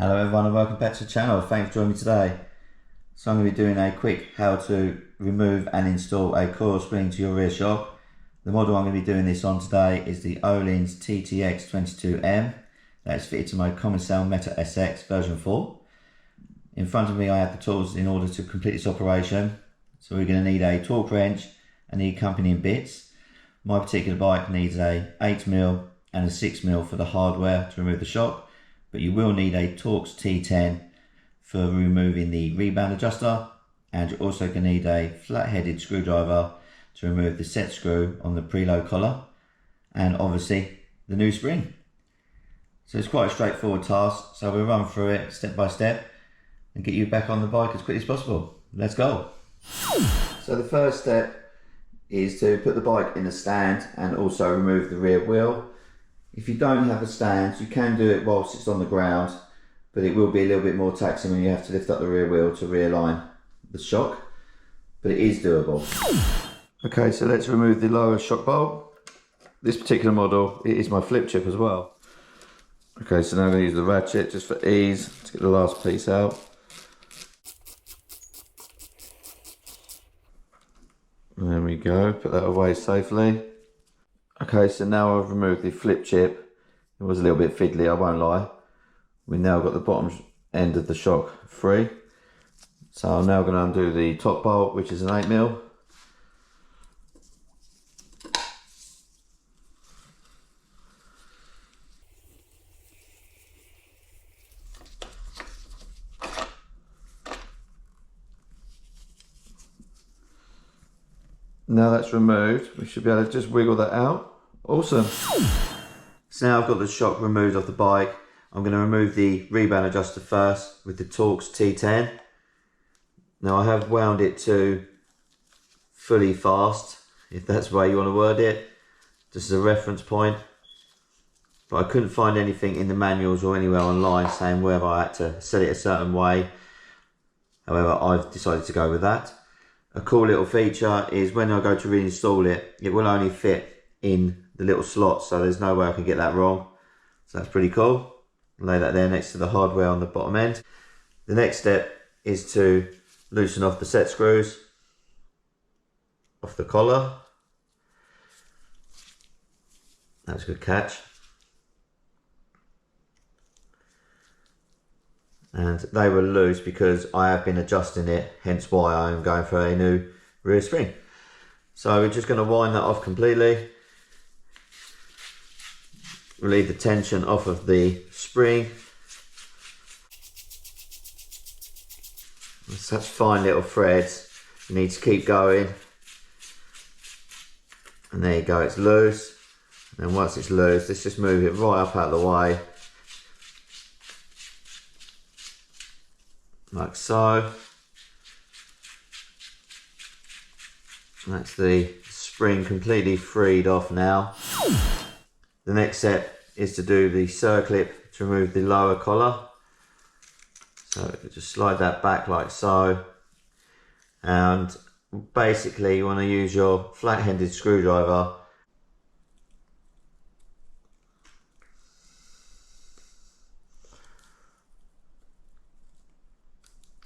Hello everyone and welcome back to the channel. Thanks for joining me today. So I'm going to be doing a quick how to remove and install a coil spring to your rear shock. The model I'm going to be doing this on today is the Ohlins Ttx22M. That's fitted to my common sale Meta SX version 4. In front of me I have the tools in order to complete this operation. So we're going to need a torque wrench and the accompanying bits. My particular bike needs a 8mm and a 6mm for the hardware to remove the shock. But you will need a Torx T10 for removing the rebound adjuster, and you're also going to need a flat-headed screwdriver to remove the set screw on the preload collar, and obviously the new spring. So it's quite a straightforward task, so we'll run through it step by step and get you back on the bike as quickly as possible. Let's go. So the first step is to put the bike in a stand and also remove the rear wheel. If you don't have a stand, you can do it whilst it's on the ground, but it will be a little bit more taxing when you have to lift up the rear wheel to realign the shock, but it is doable. Okay, so let's remove the lower shock bolt. This particular model, it is my flip chip as well. Okay, so now I'm going to use the ratchet just for ease to get the last piece out. There we go, put that away safely. Okay, so now I've removed the flip chip. It was a little bit fiddly, I won't lie. We've now got the bottom end of the shock free. So I'm now going to undo the top bolt, which is an 8mm. Now that's removed, we should be able to just wiggle that out. Awesome. So now I've got the shock removed off the bike. I'm going to remove the rebound adjuster first with the Torx T10. Now I have wound it to fully fast, if that's the way you want to word it, just as a reference point. But I couldn't find anything in the manuals or anywhere online saying whether I had to set it a certain way. However, I've decided to go with that. A cool little feature is when I go to reinstall it, it will only fit in the little slot, so there's no way I can get that wrong. So that's pretty cool. Lay that there next to the hardware on the bottom end. The next step is to loosen off the set screws off the collar. That's a good catch. And they were loose because I have been adjusting it, hence why I am going for a new rear spring. So we're just going to wind that off completely. Relieve the tension off of the spring. It's such fine little threads. You need to keep going. And there you go, it's loose. And once it's loose, let's just move it right up out of the way. Like so. And that's the spring completely freed off now. The next step is to do the circlip to remove the lower collar. So just slide that back like so. And basically you want to use your flat-headed screwdriver .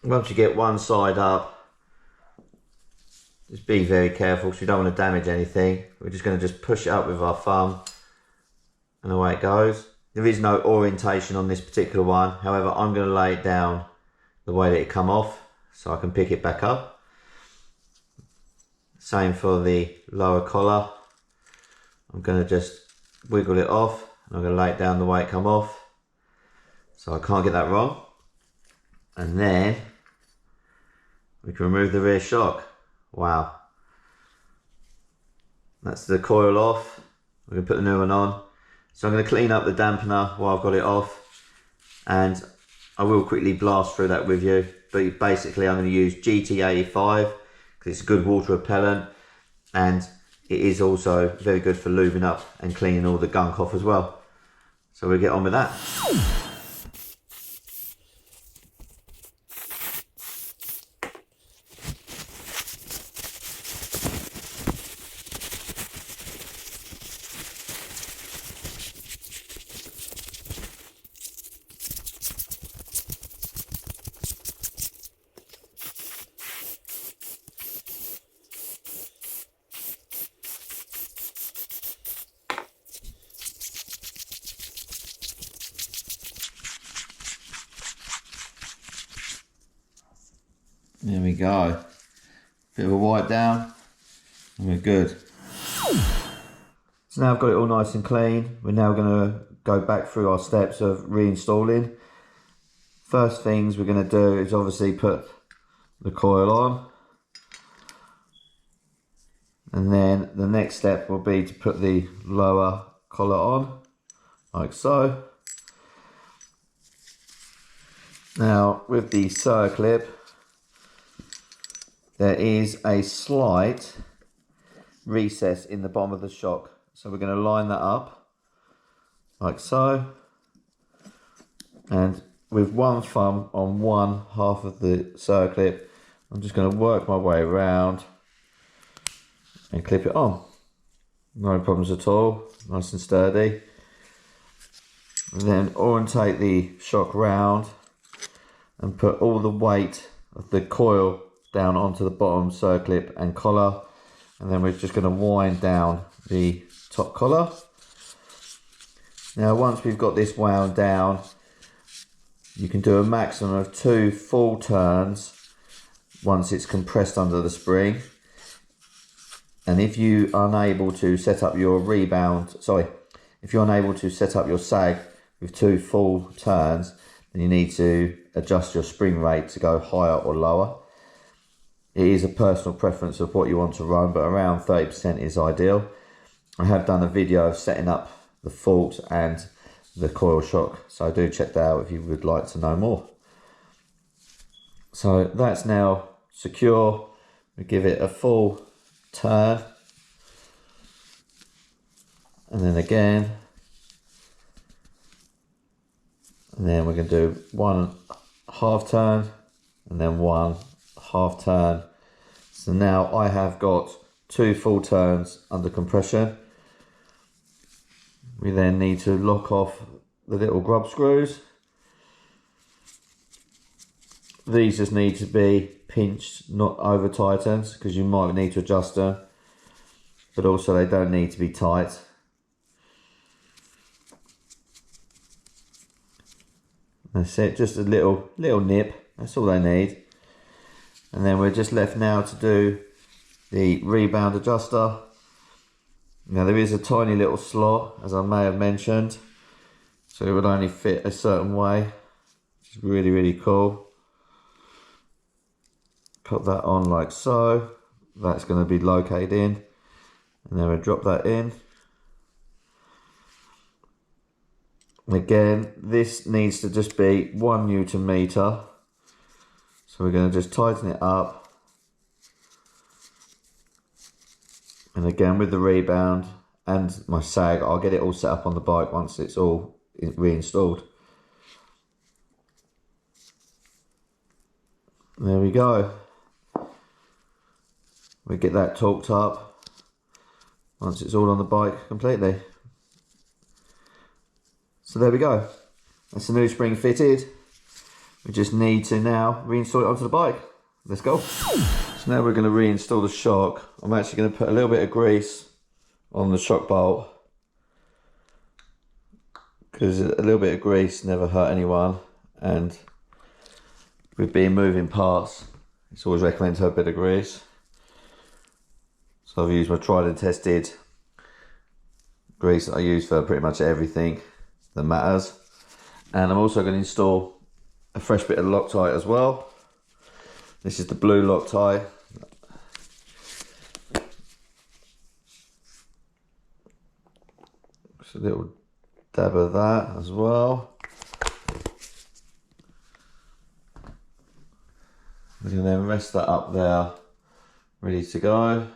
Once you get one side up, just be very careful because we don't want to damage anything. We're just going to just push it up with our thumb and away it goes. There is no orientation on this particular one. However, I'm going to lay it down the way that it come off so I can pick it back up. Same for the lower collar. I'm going to just wiggle it off and I'm going to lay it down the way it come off so I can't get that wrong. And then we can remove the rear shock. Wow. That's the coil off. We're going to put the new one on. So I'm going to clean up the dampener while I've got it off. And I will quickly blast through that with you. But basically I'm going to use GT85 because it's a good water repellent. And it is also very good for lubing up and cleaning all the gunk off as well. So we'll get on with that. There we go. Bit of a wipe down and we're good. So now I've got it all nice and clean. We're now going to go back through our steps of reinstalling. First things we're going to do is obviously put the coil on. And then the next step will be to put the lower collar on, like so. Now with the circlip, there is a slight recess in the bottom of the shock. So we're going to line that up, like so. And with one thumb on one half of the circlip, I'm just going to work my way around and clip it on. No problems at all, nice and sturdy. And then orientate the shock round and put all the weight of the coil down onto the bottom circlip and collar. And then we're just going to wind down the top collar. Now once we've got this wound down, you can do a maximum of 2 full turns once it's compressed under the spring. And if you are unable to set up your if you're unable to set up your sag with 2 full turns, then you need to adjust your spring rate to go higher or lower. It is a personal preference of what you want to run, but around 30% is ideal. I have done a video of setting up the fault and the coil shock, so do check that out if you would like to know more. So that's now secure. We give it a full turn, and then again, and then we're going to do 1 half turn and then 1 half turn. So now I have got 2 full turns under compression. We then need to lock off the little grub screws. These just need to be pinched, not over tightened, because you might need to adjust them, but also they don't need to be tight. That's it, just a little nip, that's all they need. And then we're just left now to do the rebound adjuster. Now there is a tiny little slot, as I may have mentioned, so it would only fit a certain way, which is really cool. Put that on like so. That's going to be located in, and then we drop that in. Again, this needs to just be 1 Newton meter, so we're going to just tighten it up. And again, with the rebound and my sag, I'll get it all set up on the bike once it's all reinstalled. There we go. We get that torqued up once it's all on the bike completely. So there we go. That's the new spring fitted. We just need to now reinstall it onto the bike. Let's go. So now we're going to reinstall the shock. I'm actually going to put a little bit of grease on the shock bolt, because a little bit of grease never hurt anyone, and with being moving parts, it's always recommended to have a bit of grease. So I've used my tried and tested grease that I use for pretty much everything that matters. And I'm also going to install a fresh bit of Loctite as well. This is the blue Loctite. Just a little dab of that as well. We can then rest that up there, ready to go.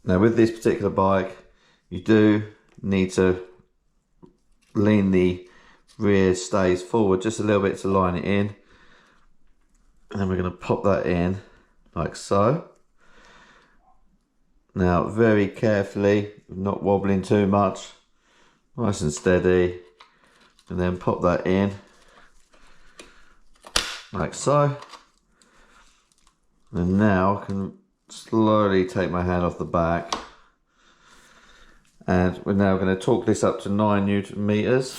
Now with this particular bike, you do need to lean the rear stays forward just a little bit to line it in. And then we're going to pop that in like so. Now very carefully, not wobbling too much, nice and steady, and then pop that in like so. And now I can slowly take my hand off the back, and we're now going to torque this up to 9 Newton meters.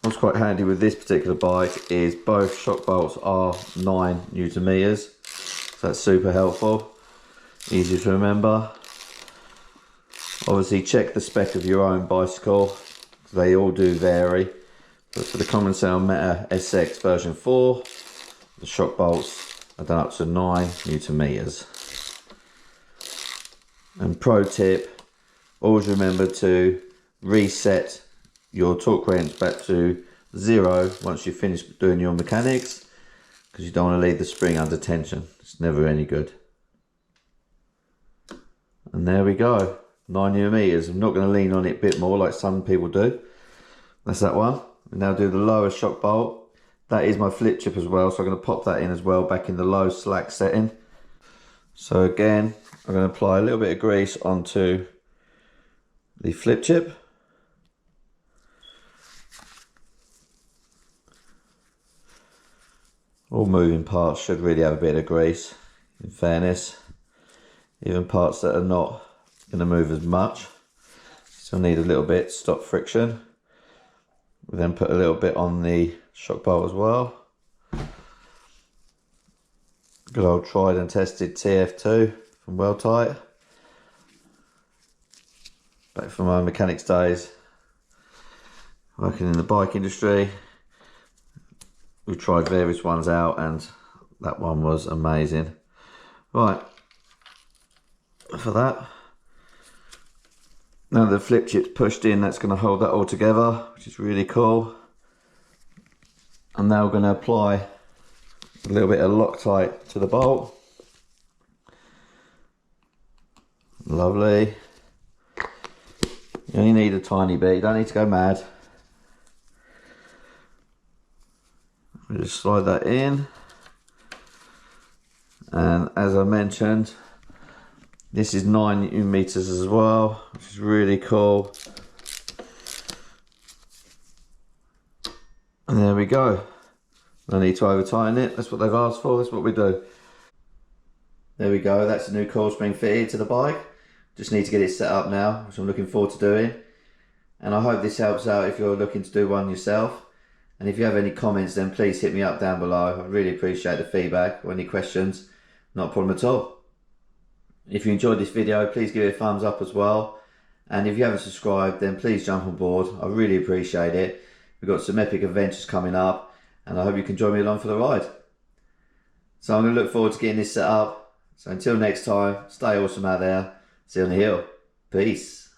What's quite handy with this particular bike is both shock bolts are 9 Newton meters, so that's super helpful, easy to remember. Obviously check the spec of your own bicycle, they all do vary, but for the Common Sound Meta SX version 4, the shock bolts are done up to 9 Newton meters. And pro tip, always remember to reset your torque wrench back to 0 once you finish doing your mechanics, because you don't want to leave the spring under tension. It's never any good. And there we go, 9 Newton meters. I'm not going to lean on it a bit more like some people do. That's that one. We now do the lower shock bolt. That is my flip chip as well, so I'm going to pop that in as well, back in the low slack setting. So again, I'm going to apply a little bit of grease onto the flip chip. All moving parts should really have a bit of grease, in fairness. Even parts that are not going to move as much still need a little bit to stop friction. We then put a little bit on the shock bolt as well. Good old tried and tested TF2 from Weldtite. Back from my mechanics days, working in the bike industry. We tried various ones out and that one was amazing. Right, for that, now the flip chip's pushed in, that's going to hold that all together, which is really cool. And now we're going to apply a little bit of Loctite to the bolt. Lovely. You only need a tiny bit, you don't need to go mad. We just slide that in. And as I mentioned, this is 9 Newton meters as well, which is really cool. And there we go. No need to over tighten it, that's what they've asked for, that's what we do. There we go, that's the new coil spring fitted to the bike. Just need to get it set up now, which I'm looking forward to doing. And I hope this helps out if you're looking to do one yourself. And if you have any comments, then please hit me up down below. I really appreciate the feedback or any questions, not a problem at all. If you enjoyed this video, please give it a thumbs up as well. And if you haven't subscribed, then please jump on board. I really appreciate it. We've got some epic adventures coming up, and I hope you can join me along for the ride. So I'm going to look forward to getting this set up. So until next time, stay awesome out there. See you on the hill. Peace.